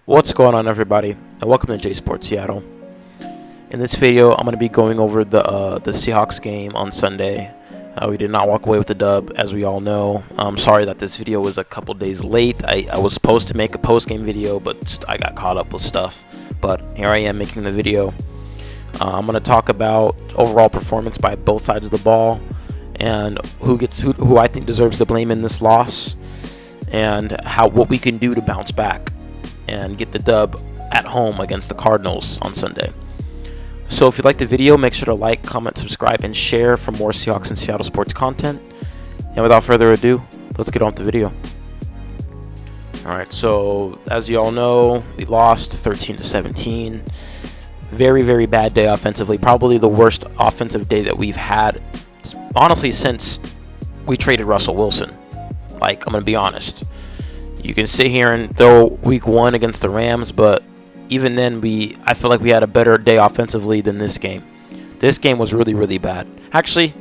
What's going on, everybody, and welcome to J Sports Seattle. In this video, I'm going to be going over the Seahawks game on Sunday. We did not walk away with the dub, as we all know. I'm sorry that this video was a couple days late. I was supposed to make a post-game video, but I got caught up with stuff. But here I am making the video. I'm going to talk about overall performance by both sides of the ball, and who I think deserves the blame in this loss, and what we can do to bounce back and get the dub at home against the Cardinals on Sunday. So if you like the video, make sure to like, comment, subscribe, and share for more Seahawks and Seattle sports content. And without further ado, let's get on with the video. Alright, so as you all know, we lost 13-17. Very, very bad day offensively. Probably the worst offensive day that we've had, honestly, since we traded Russell Wilson. Like, I'm going to be honest. You can sit here and throw week 1 against the Rams, but even then, I feel like we had a better day offensively than this game. This game was really, really bad. Actually,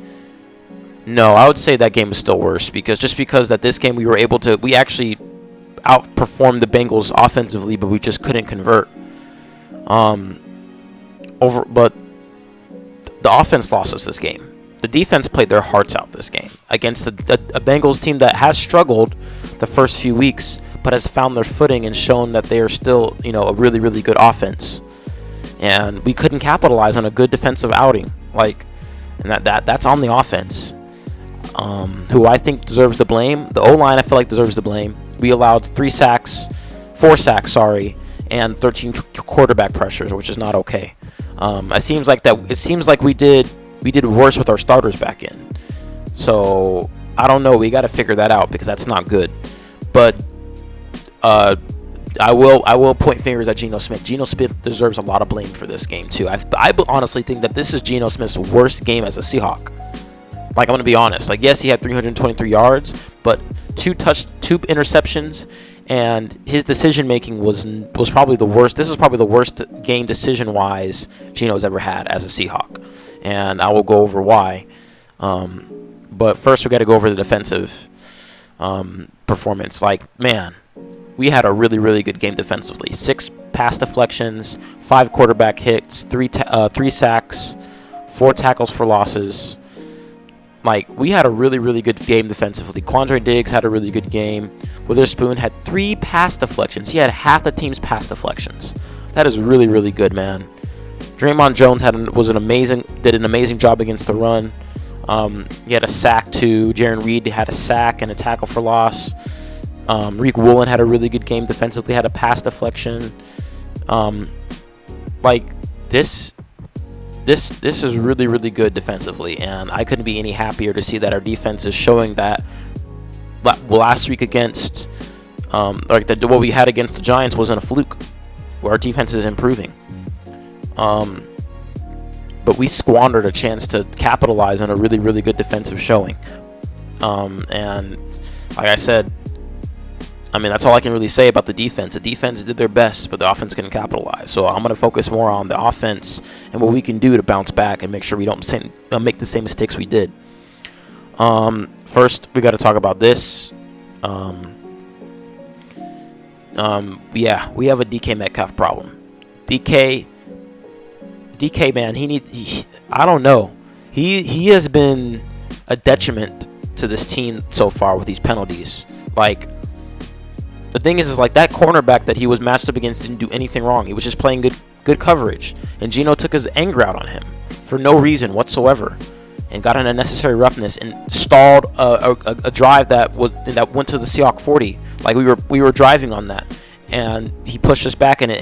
no, I would say that game was still worse because that this game we actually outperformed the Bengals offensively, but we just couldn't convert. But the offense lost us this game. The defense played their hearts out this game against a Bengals team that has struggled the first few weeks, but has found their footing and shown that they are still, a really, really good offense. And we couldn't capitalize on a good defensive outing, and that's on the offense. Who I think deserves the blame. The O-line I feel like deserves the blame. We allowed 4 sacks, and 13 quarterback pressures, which is not okay. It seems like we did worse with our starters back in. So I don't know. We got to figure that out because that's not good. But I will point fingers at Geno Smith. Geno Smith deserves a lot of blame for this game too. I honestly think that this is Geno Smith's worst game as a Seahawk. I'm going to be honest. Yes, he had 323 yards, but 2 interceptions, and his decision making was probably the worst. This is probably the worst game decision wise Geno's ever had as a Seahawk, and I will go over why. But first, we got to go over the defensive performance. Man, we had a really, really good game defensively. 6 pass deflections, 5 quarterback hits, 3 sacks, 4 tackles for losses. We had a really, really good game defensively. Quandre Diggs had a really good game. Witherspoon had 3 pass deflections. He had half the team's pass deflections. That is really, really good, man. Draymond Jones did an amazing job against the run. He had a sack too. Jaron Reed had a sack and a tackle for loss. Reek Woolen had a really good game defensively. Had a pass deflection. This is really, really good defensively, and I couldn't be any happier to see that our defense is showing that. Last week against, what we had against the Giants wasn't a fluke, where our defense is improving. But we squandered a chance to capitalize on a really, really good defensive showing. And like I said, that's all I can really say about the defense. The defense did their best, but the offense couldn't capitalize. So I'm going to focus more on the offense and what we can do to bounce back and make sure we don't make the same mistakes we did. First, we got to talk about this. We have a DK Metcalf problem. DK, man, I don't know. He has been a detriment to this team so far with these penalties. The thing is that cornerback that he was matched up against didn't do anything wrong. He was just playing good coverage, and Geno took his anger out on him for no reason whatsoever, and got an unnecessary roughness and stalled a drive that went to the Seahawks 40. We were driving on that, and he pushed us back, and it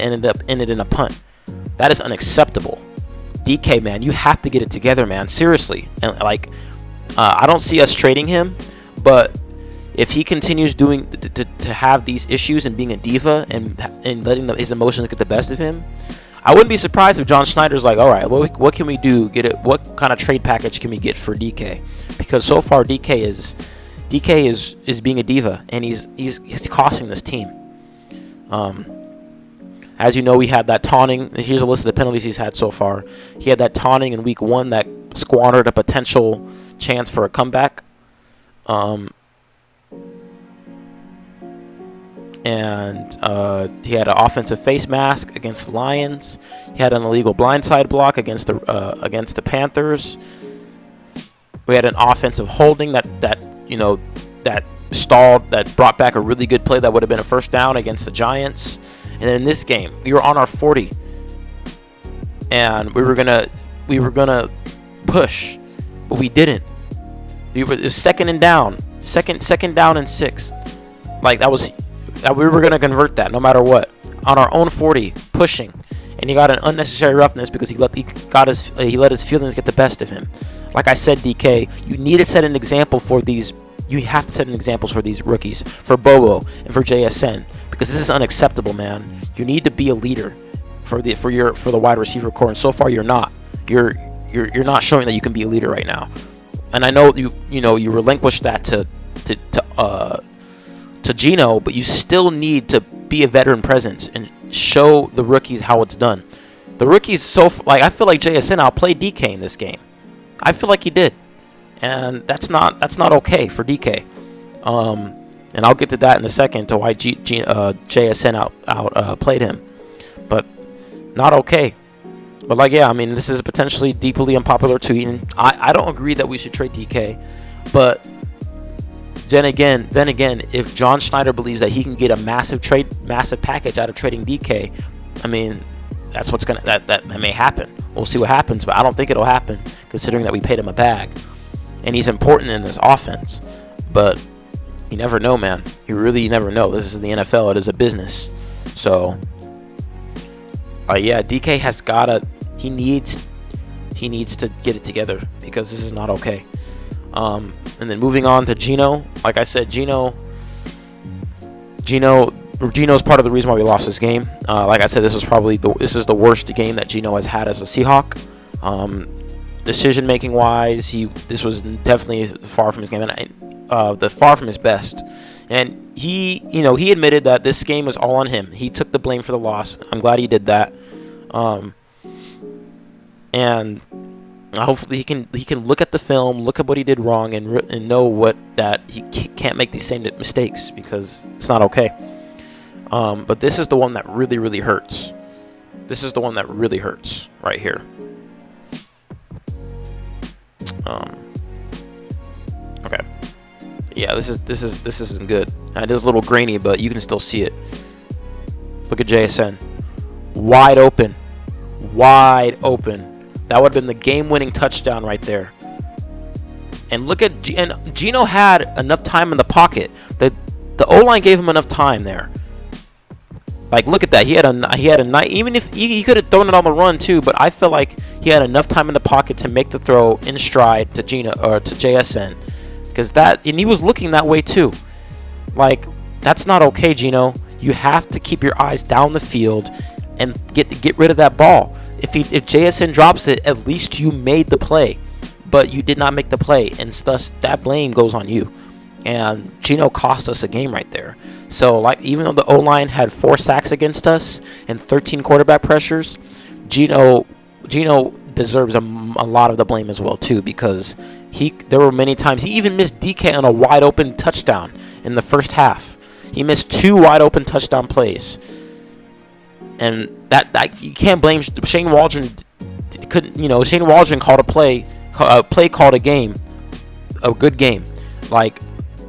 ended in a punt. That is unacceptable. DK, man, you have to get it together, man. Seriously, and I don't see us trading him, but if he continues to have these issues and being a diva and letting his emotions get the best of him, I wouldn't be surprised if John Schneider's all right, what can we do? What kind of trade package can we get for DK? Because so far DK is being a diva, and he's costing this team. As you know, we had that taunting. Here's a list of the penalties he's had so far. He had that taunting in week 1 that squandered a potential chance for a comeback. and he had an offensive face mask against the Lions. He had an illegal blindside block against the Panthers. We had an offensive holding that stalled, that brought back a really good play that would have been a first down against the Giants. And then in this game, we were on our 40, and we were gonna push, but we didn't. It was second and down, second down and 6. Like we were gonna convert that no matter what on our own 40, pushing, and he got an unnecessary roughness because he let his feelings get the best of him. Like I said, DK, you need to set an example for these. You have to set an example for these rookies, for Bobo and for JSN, because this is unacceptable, man. You need to be a leader for the wide receiver core, and so far you're not. You're not showing that you can be a leader right now. And I know you relinquished that to Gino, but you still need to be a veteran presence and show the rookies how it's done. The rookies I feel like JSN outplayed DK in this game. I feel like he did. And that's not okay for DK. And I'll get to that in a second, to why JSN outplayed him. But not okay. But I mean, this is potentially deeply unpopular tweet, and I don't agree that we should trade DK. But then again, if John Schneider believes that he can get a massive package out of trading DK, I mean, that's that may happen. We'll see what happens, but I don't think it'll happen, considering that we paid him a bag. And he's important in this offense, but you never know, man. You really never know. This is the NFL. It is a business. So, yeah, DK has gotta. He needs to get it together, because this is not okay. And then moving on to Gino. Like I said, Gino's part of the reason why we lost this game. Like I said, this is the worst game that Gino has had as a Seahawk. Decision making wise, this was definitely far from his game, and far from his best. And he admitted that this game was all on him. He took the blame for the loss. I'm glad he did that. And hopefully he can look at the film, look at what he did wrong, and know that he can't make these same mistakes, because it's not okay. But this is the one that really, really hurts. This is the one that really hurts right here. Okay. Yeah, this isn't good. It is a little grainy, but you can still see it. Look at JSN. Wide open. That would have been the game-winning touchdown right there. And look at Gino had enough time in the pocket. The O-line gave him enough time there. Look at that. He had a night. Even if he could have thrown it on the run too, but I feel like he had enough time in the pocket to make the throw in stride to Gino or to JSN, and he was looking that way too. That's not okay, Gino. You have to keep your eyes down the field and get rid of that ball. If JSN drops it, at least you made the play, but you did not make the play, and thus that blame goes on you. And Gino cost us a game right there. So, even though the O-line had 4 sacks against us and 13 quarterback pressures, Gino deserves a lot of the blame as well too, because there were many times he even missed DK on a wide open touchdown in the first half. He missed 2 wide open touchdown plays, and that you can't blame Shane Waldron. Shane Waldron called called a good game.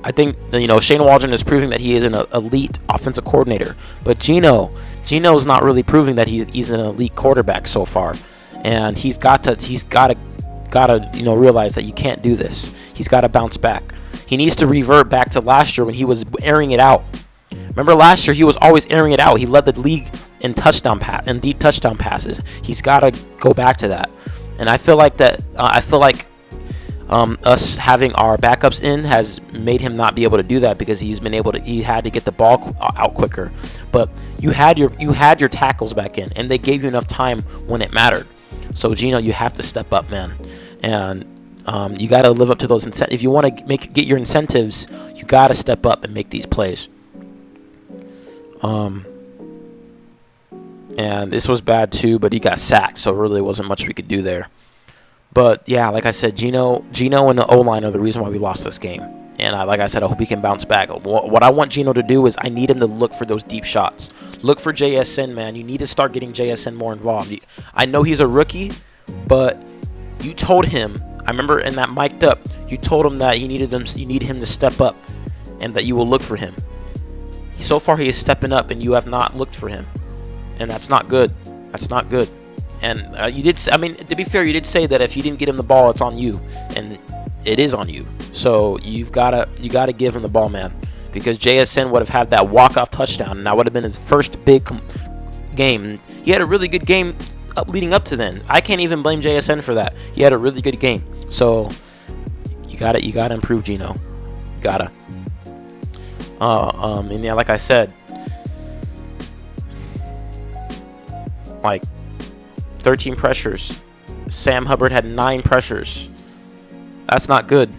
I think Shane Waldron is proving that he is an elite offensive coordinator, but Gino's not really proving that he's an elite quarterback so far, and he's got to realize that you can't do this. He's got to bounce back. He needs to revert back to last year when he was airing it out. Remember last year he was always airing it out. He led the league in deep touchdown passes. He's got to go back to that, and I feel like that. Us having our backups in has made him not be able to do that, because he had to get the ball out quicker. But you had your tackles back in, and they gave you enough time when it mattered. So Gino, you have to step up, man, and you got to live up to those incentives. If you want to get your incentives, you got to step up and make these plays. And this was bad too, but he got sacked, so really wasn't much we could do there. But yeah, like I said, Gino and the O-line are the reason why we lost this game. And like I said, I hope he can bounce back. What I want Gino to do is I need him to look for those deep shots. Look for JSN, man. You need to start getting JSN more involved. I know he's a rookie, but you told him, I remember in that mic'd up, you told him that you need him to step up and that you will look for him. So far he is stepping up and you have not looked for him. And that's not good. That's not good. And you did, I mean, to be fair, you did say that if you didn't get him the ball, it's on you. And it is on you. So you gotta give him the ball, man. Because JSN would have had that walk-off touchdown, and that would have been his first big game. He had a really good game leading up to then. I can't even blame JSN for that. He had a really good game. So you gotta improve, Gino. Gotta. And yeah, like I said, like 13 pressures. Sam Hubbard had 9 pressures. That's not good.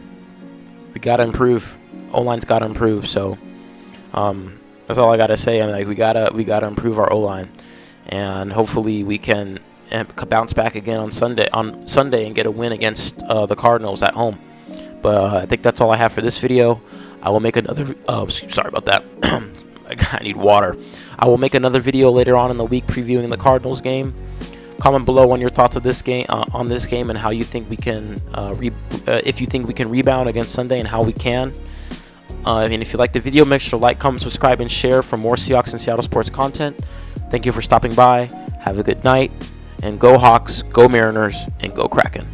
We gotta improve. O-line's gotta improve. So that's all I gotta say. I mean, like we gotta improve our O-line, and hopefully we can bounce back again on Sunday and get a win against the Cardinals at home. But I think that's all I have for this video. I will make another. Sorry about that. I need water. I will make another video later on in the week previewing the Cardinals game. Comment below on your thoughts of this game, and how you think we can, if you think we can rebound against Sunday, and how we can. And if you like the video, make sure to like, comment, subscribe, and share for more Seahawks and Seattle sports content. Thank you for stopping by. Have a good night, and go Hawks, go Mariners, and go Kraken.